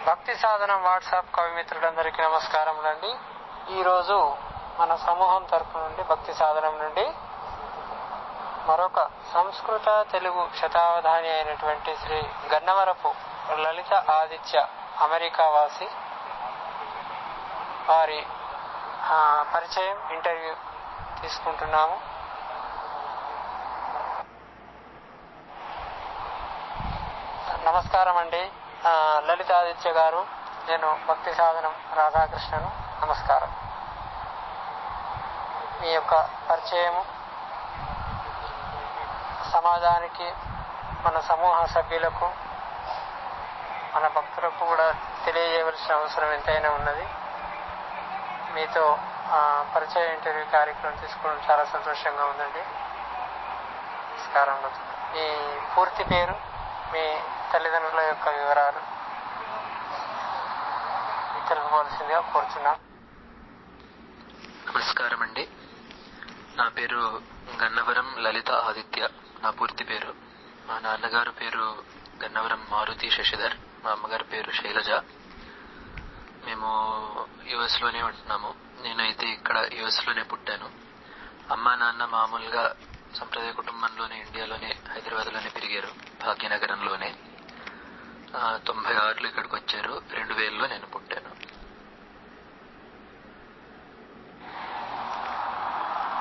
భక్తి సాధనం వాట్సాప్ కవిమిత్రులందరికీ నమస్కారములండి. ఈరోజు మన సమూహం తరపు నుండి భక్తి సాధనం నుండి మరొక సంస్కృత తెలుగు శతావధాని అయినటువంటి శ్రీ గన్నవరపు లలిత ఆదిత్య అమెరికా వాసి వారి పరిచయం ఇంటర్వ్యూ తీసుకుంటున్నాము. నమస్కారం అండి లలిత ఆదిత్య గారు. నేను భక్తి సాధనం రాధాకృష్ణను. నమస్కారం. మీ యొక్క పరిచయము సమాజానికి, మన సమూహ సభ్యులకు, మన భక్తులకు కూడా తెలియజేయవలసిన అవసరం ఎంతైనా ఉన్నది. మీతో పరిచయ ఇంటర్వ్యూ కార్యక్రమం తీసుకోవడం చాలా సంతోషంగా ఉందండి. నమస్కారం. మీ పూర్తి పేరు, మీ తల్లిదండ్రుల యొక్క వివరాలు తెలుపవలసిందిగా కోరుచున్నాం. నమస్కారం అండి. నా పేరు గన్నవరం లలిత ఆదిత్య. నా పూర్తి పేరు. మా నాన్నగారు పేరు గన్నవరం మారుతి శశిధర్, మా అమ్మగారి పేరు శైలజ. మేము యుఎస్ లోనే ఉంటున్నాము. నేనైతే ఇక్కడ యుఎస్ లోనే పుట్టాను. అమ్మా నాన్న మామూలుగా సంప్రదాయ కుటుంబంలోనే ఇండియాలోనే హైదరాబాద్ లోనే పెరిగారు, భాగ్యనగరంలోనే. 96లో ఇక్కడికి వచ్చారు. 2000లో నేను పుట్టాను.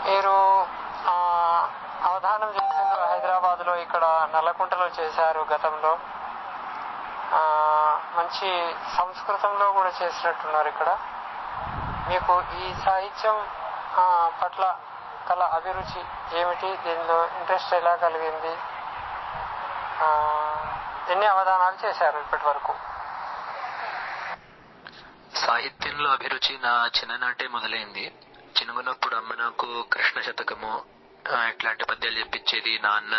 మీరు అవధానం చేసిండ్రు హైదరాబాద్ లో, ఇక్కడ నల్లకుంటలో చేశారు గతంలో. మంచి సంస్కృతంలో కూడా చేసినట్టున్నారు ఇక్కడ. మీకు ఈ సాహిత్యం పట్ల కల అభిరుచి ఏమిటి? దీనిలో ఇంట్రెస్ట్ ఎలా కలిగింది? ఎన్ని అవధానాలు చేశారు ఇప్పటి వరకు? సాహిత్యంలో అభిరుచి నా చిన్ననాటే మొదలైంది. చిన్నగున్నప్పుడు అమ్మ నాకు కృష్ణ శతకము ఇట్లాంటి పద్యాలు చెప్పించేది, నాన్న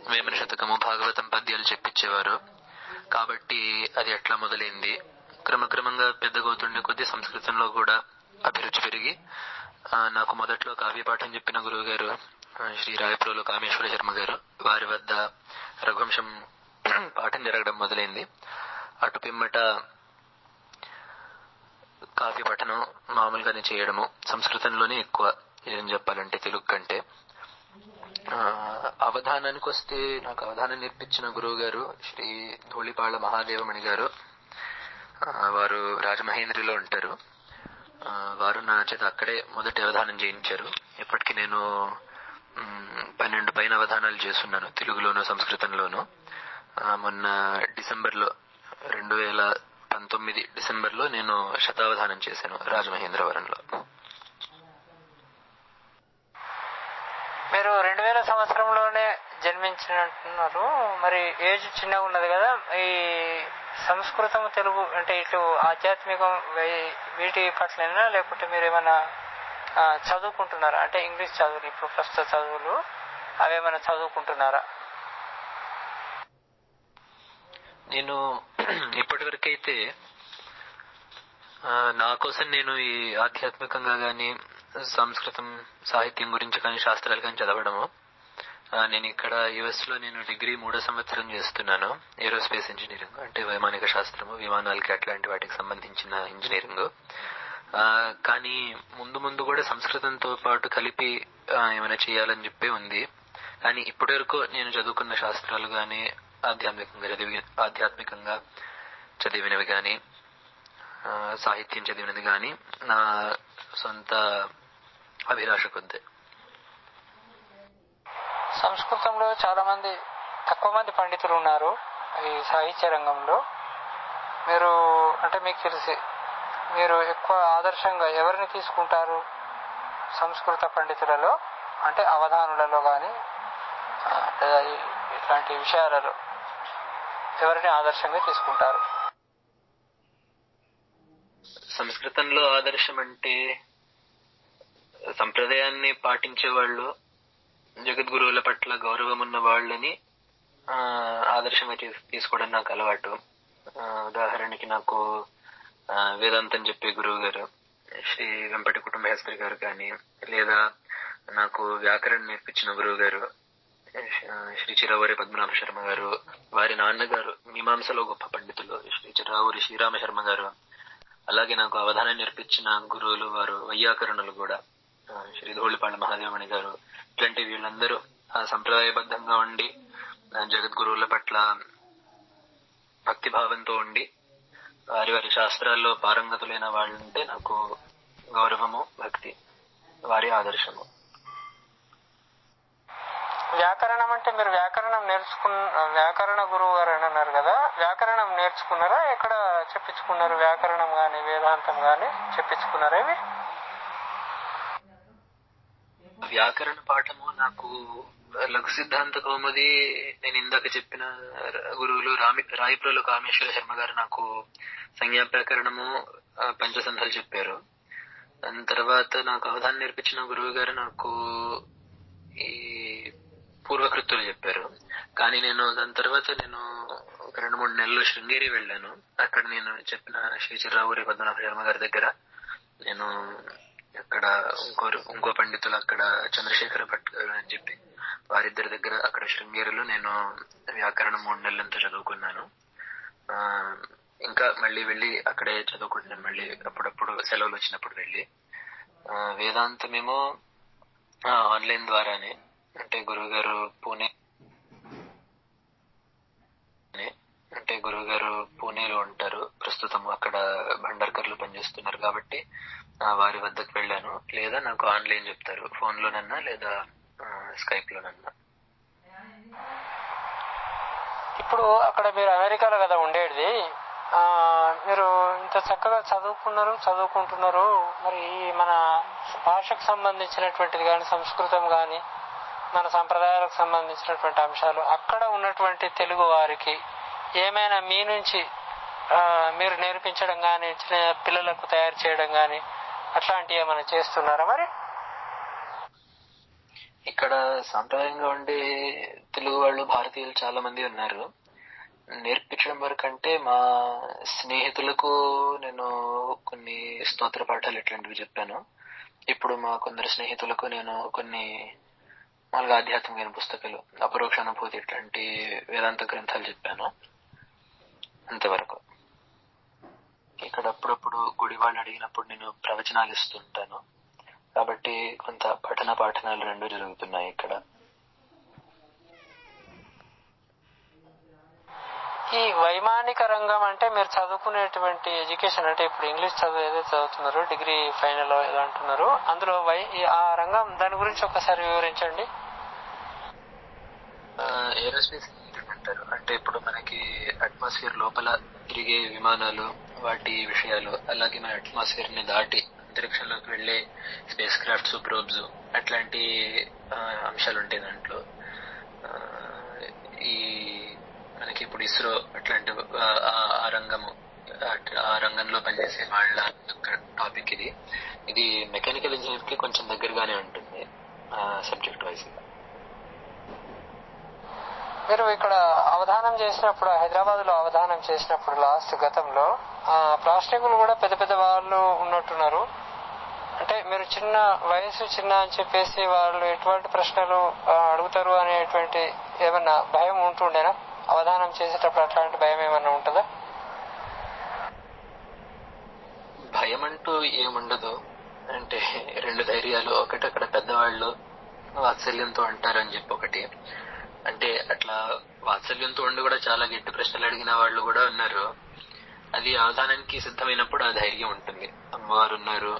వేమన శతకము, భాగవతం పద్యాలు చెప్పించేవారు. కాబట్టి అది ఎట్లా మొదలైంది. క్రమక్రమంగా పెద్దగవుతుండే కొద్దీ సంస్కృతంలో కూడా అభిరుచి పెరిగి నాకు మొదట్లో కావ్యపాఠం చెప్పిన గురువు గారు శ్రీ రాయపురంలో కామేశ్వర శర్మ గారు, వారి వద్ద రఘువంశం పాఠం జరగడం మొదలైంది. అటు పిమ్మట కావ్య పఠనం మామూలుగానే చేయడము, సంస్కృతంలోనే ఎక్కువ ఏం చెప్పాలంటే తెలుగు కంటే. అవధానానికి వస్తే నాకు అవధానం నేర్పించిన గురువు గారు శ్రీ ధూళిపాళ్ల మహాదేవమణి గారు. వారు రాజమహేంద్రిలో ఉంటారు. వారు నా చేత అక్కడే మొదటి అవధానం చేయించారు. ఇప్పటికి నేను 12 పైన అవధానాలు చేస్తున్నాను, తెలుగులోను సంస్కృతంలోను. మొన్న డిసెంబర్లో 2019 డిసెంబర్లో నేను శతావధానం చేశాను రాజమహేంద్రవరంలో. మీరు 2000 సంవత్సరంలోనే జన్మించినట్టున్నారు. మరి ఏజ్ చిన్నగా ఉన్నది కదా. ఈ సంస్కృతం తెలుగు అంటే ఇటు ఆధ్యాత్మికం వీటి పట్లైనా, లేకుంటే మీరు ఏమైనా చదువుకుంటున్నారా? అంటే ఇంగ్లీష్ చదువులు, ఇప్పుడు ప్రస్తుత చదువులు అవేమైనా చదువుకుంటున్నారా? నేను ఇప్పటి వరకైతే నా కోసం నేను ఈ ఆధ్యాత్మికంగా గాని, సంస్కృతం సాహిత్యం గురించి కానీ, శాస్త్రాలు కానీ చదవడము. నేను ఇక్కడ యుఎస్ లో నేను డిగ్రీ 3వ సంవత్సరం చేస్తున్నాను. ఏరోస్పేస్ ఇంజనీరింగ్ అంటే వైమానిక శాస్త్రము, విమానాలకి అట్లాంటి వాటికి సంబంధించిన ఇంజనీరింగ్. కానీ ముందు ముందు కూడా సంస్కృతంతో పాటు కలిపి ఏమైనా చేయాలని చెప్పి ఉంది. కానీ ఇప్పటి వరకు నేను చదువుకున్న శాస్త్రాలు గాని, ఆధ్యాత్మికంగా చదివినవి గాని, సాహిత్యం చదివినది గాని నా సొంత అభిలాష కొద్ది. సంస్కృతంలో చాలా మంది, తక్కువ మంది పండితులు ఉన్నారు ఈ సాహిత్య రంగంలో. మీరు అంటే మీకు తెలిసి మీరు ఎక్కువ ఆదర్శంగా ఎవరిని తీసుకుంటారు సంస్కృత పండితులలో? అంటే అవధానులలో కానీ ఇట్లాంటి విషయాలలో ఎవరిని ఆదర్శంగా తీసుకుంటారు? సంస్కృతంలో ఆదర్శం అంటే సంప్రదాయాన్ని పాటించే వాళ్ళు, జగద్గురువుల పట్ల గౌరవం ఉన్న వాళ్ళని ఆదర్శంగా తీసుకోవడం నాకు అలవాటు. ఉదాహరణకి నాకు వేదాంతం చెప్పే గురువు గారు శ్రీ వెంపటి కుటుంబేశ్వరి గారు కానీ, లేదా నాకు వ్యాకరణ నేర్పించిన గురువు గారు శ్రీ చిరవరి పద్మనాభ శర్మ గారు, వారి నాన్నగారు మీమాంసలో గొప్ప పండితులు శ్రీ చిర రావురి శ్రీరామ శర్మ గారు, అలాగే నాకు అవధానం నేర్పించిన గురువులు వారు వైయాకరణులు కూడా, శ్రీ ధూళిపాళ్ళ మహాదేవమణి గారు, ఇట్లాంటి వీళ్ళందరూ సంప్రదాయబద్ధంగా ఉండి జగద్గురువుల పట్ల భక్తిభావంతో ఉండి వారి వారి శాస్త్రాల్లో పారంగతులైన వాళ్ళంటే నాకు గౌరవము, భక్తి, వారి ఆదర్శము. వ్యాకరణం అంటే మీరు వ్యాకరణ గురువు గారు అని అన్నారు కదా, వ్యాకరణం నేర్చుకున్నారా? ఎక్కడ చెప్పించుకున్నారు? వ్యాకరణం గాని వేదాంతం గాని చెప్పించుకున్నారా? ఇవి వ్యాకరణ పాఠము నాకు లఘు సిద్ధాంత కౌముది నేను ఇందాక చెప్పిన గురువులు రాయప్రోలు కామేశ్వర శర్మ గారు నాకు సంజ్ఞాప్యాకరణము, పంచసంధాలు చెప్పారు. దాని తర్వాత నాకు అవధానం నేర్పించిన గురువు గారు నాకు ఈ పూర్వకృత్తులు చెప్పారు. కానీ నేను దాని తర్వాత నేను ఒక 2-3 నెలలు శృంగేరి వెళ్ళాను. అక్కడ నేను చెప్పిన శ్రీ చిర్రావూరి పద్మనాభ శర్మ గారి దగ్గర నేను అక్కడ ఇంకో పండితులు అక్కడ చంద్రశేఖర భట్ అని చెప్పి వారిద్దరి దగ్గర అక్కడ శృంగేరిలో నేను వ్యాకరణం 3 నెలలంతా చదువుకున్నాను. ఇంకా మళ్ళీ వెళ్ళి అక్కడే చదువుకుంటున్నాను, మళ్ళీ అప్పుడప్పుడు సెలవులు వచ్చినప్పుడు వెళ్ళి. వేదాంతమేమో ఆన్లైన్ ద్వారానే, అంటే గురువుగారు పూణేలో ఉంటారు ప్రస్తుతం, అక్కడ భండార్కర్లు పనిచేస్తున్నారు కాబట్టి వారి వద్దకు వెళ్ళాను. లేదా నాకు ఆన్లైన్ చెప్తారు, ఫోన్ లోనన్నా లేదా స్కైప్ లోనన్నా. ఇప్పుడు అక్కడ మీరు అమెరికాలో కదా ఉండేది, మీరు ఇంత చక్కగా చదువుకుంటున్నారు, మరి మన భాషకు సంబంధించినటువంటిది కానీ, సంస్కృతం కానీ, మన సంప్రదాయాలకు సంబంధించినటువంటి అంశాలు అక్కడ ఉన్నటువంటి తెలుగు వారికి ఏమైనా మీ నుంచి మీరు నేర్పించడం కానీ, చిన్న పిల్లలకు తయారు చేయడం కానీ అట్లాంటివి ఏమైనా చేస్తున్నారా? మరి ఇక్కడ సాంప్రదాయంగా ఉండే తెలుగు వాళ్ళు, భారతీయులు చాలా మంది ఉన్నారు. నేర్పించడం వరకు అంటే మా స్నేహితులకు నేను కొన్ని స్తోత్ర పాఠాలు ఇట్లాంటివి చెప్పాను. ఇప్పుడు మా కొందరు స్నేహితులకు నేను కొన్ని ఆధ్యాత్మికమైన పుస్తకాలు, అపరోక్ష అనుభూతి ఇట్లాంటి వేదాంత గ్రంథాలు చెప్పాను. అంతవరకు. ఇక్కడ అప్పుడప్పుడు గుడి వాళ్ళు అడిగినప్పుడు నేను ప్రవచనాలు ఇస్తుంటాను, కాబట్టి కొంత పాఠనాలు 2 జరుగుతున్నాయి ఇక్కడ. ఈ వైమానిక రంగం అంటే మీరు చదువుకునేటువంటి ఎడ్యుకేషన్, అంటే ఇప్పుడు ఇంగ్లీష్ చదువు ఏదైతే చదువుతున్నారో, డిగ్రీ ఫైనల్ ఏదో అంటున్నారు, అందులో ఆ రంగం దాని గురించి ఒకసారి వివరించండి. ఏరోస్పేస్ అంటారు, అంటే ఇప్పుడు మనకి అట్మాస్ఫియర్ లోపల తిరిగే విమానాలు, వాటి విషయాలు, అలాగే మన అట్మాస్ఫియర్ ని దాటి అంతరిక్షంలోకి వెళ్లే స్పేస్ క్రాఫ్ట్స్, ప్రోబ్స్, అట్లాంటి అంశాలు ఉంటాయి దాంట్లో. ఈ మనకి ఇప్పుడు ఇస్రో అట్లాంటి ఆ రంగంలో పనిచేసే వాళ్ళ టాపిక్ ఇది మెకానికల్ ఇంజనీర్ కి కొంచెం దగ్గరగానే ఉంటుంది సబ్జెక్ట్ వైజ్ గా. మీరు ఇక్కడ అవధానం చేసినప్పుడు, హైదరాబాద్ లో అవధానం చేసినప్పుడు లాస్ట్ గతంలో ప్లాస్టిక్లు కూడా పెద్ద పెద్ద వాళ్ళు ఉన్నట్టున్నారు. అంటే మీరు చిన్న వయసు అని చెప్పేసి వాళ్ళు ఎటువంటి ప్రశ్నలు అడుగుతారు అనేటువంటి ఏమన్నా భయం ఉంటుండేనా అవధానం చేసేటప్పుడు? అట్లాంటి భయం ఏమన్నా ఉంటుందా? భయం అంటూ ఏముండదు. అంటే 2 ధైర్యాలు. ఒకటి, అక్కడ పెద్దవాళ్ళు వాత్సల్యంతో అంటారని చెప్పి ఒకటి. అంటే అట్లా వాత్సల్యంతో ఉండి కూడా చాలా గట్టి ప్రశ్నలు అడిగిన వాళ్ళు కూడా ఉన్నారు. అది అవధానానికి సిద్ధమైనప్పుడు ఆ ధైర్యం ఉంటుంది. అమ్మవారు ఉన్నారు,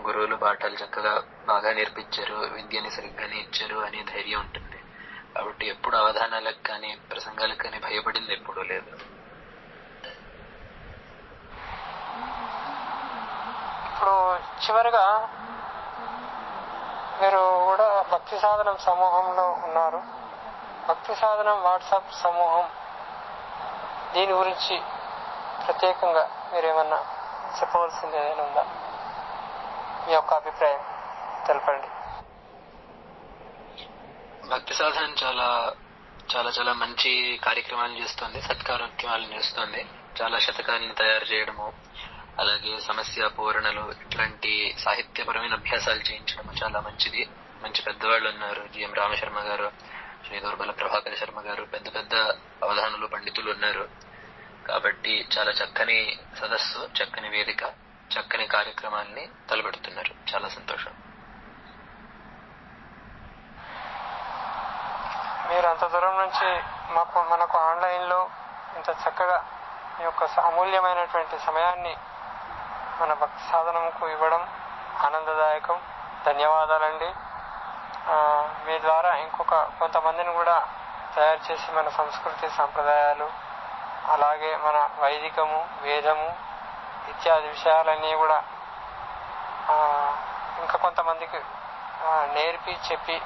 గురువులు పాఠాలు చక్కగా బాగా నేర్పించారు, విద్యని సరిగ్గానే ఇచ్చారు అనే ధైర్యం ఉంటుంది. కాబట్టి ఎప్పుడు అవధానాలకు కానీ ప్రసంగాలకు కానీ భయపడింది ఎప్పుడూ లేదు. ఇప్పుడు చివరిగా మీరు కూడా భక్తి సాధనం సమూహంలో ఉన్నారు. భక్తి సాధనం వాట్సాప్ సమూహం, దీని గురించి ప్రత్యేకంగా మీరేమన్నా చెప్పవలసింది ఏదైనా ఉందా? మీ యొక్క అభిప్రాయం తెలపండి. భక్తి సాధనం చాలా చాలా చాలా మంచి కార్యక్రమాలు చేస్తుంది, సత్కార్యక్రమాలు చేస్తుంది. చాలా శతకాలను తయారు చేయడము, అలాగే సమస్య పూరణలు, ఇట్లాంటి సాహిత్యపరమైన అభ్యాసాలు చేయించడం చాలా మంచిది. మంచి పెద్దవాళ్ళు ఉన్నారు, జిఎం రామశర్మ గారు, శ్రీ దూర్బల ప్రభాకర శర్మ గారు, పెద్ద పెద్ద అవధానులు, పండితులు ఉన్నారు. కాబట్టి చాలా చక్కని సదస్సు, చక్కని వేదిక, చక్కని కార్యక్రమాన్ని తలపెడుతున్నారు. చాలా సంతోషం. మీరు అంత దూరం నుంచి మనకు ఆన్లైన్లో ఇంత చక్కగా మీ యొక్క అమూల్యమైనటువంటి సమయాన్ని మన భక్తి సాధనకు ఇవ్వడం ఆనందదాయకం. ధన్యవాదాలండి. మీ ద్వారా కొంతమందిని కూడా తయారు చేసి మన సంస్కృతి సంప్రదాయాలు, అలాగే మన వైదికము, వేదము ఇత్యాది విషయాలన్నీ కూడా ఇంకా కొంతమందికి నేర్పి చెప్పి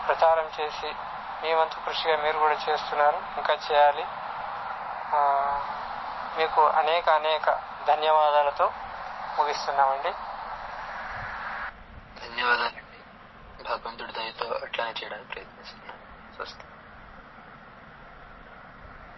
ప్రచారం చేసి మీ వంతు కృషిగా మీరు కూడా చేస్తున్నారు. ఇంకా చేయాలి. మీకు అనేక ధన్యవాదాలతో ముగిస్తున్నామండి. ధన్యవాదాలండి. భగవంతుడి దయతో అట్లానే చేయడానికి ప్రయత్నిస్తున్నాను. స్వస్తి.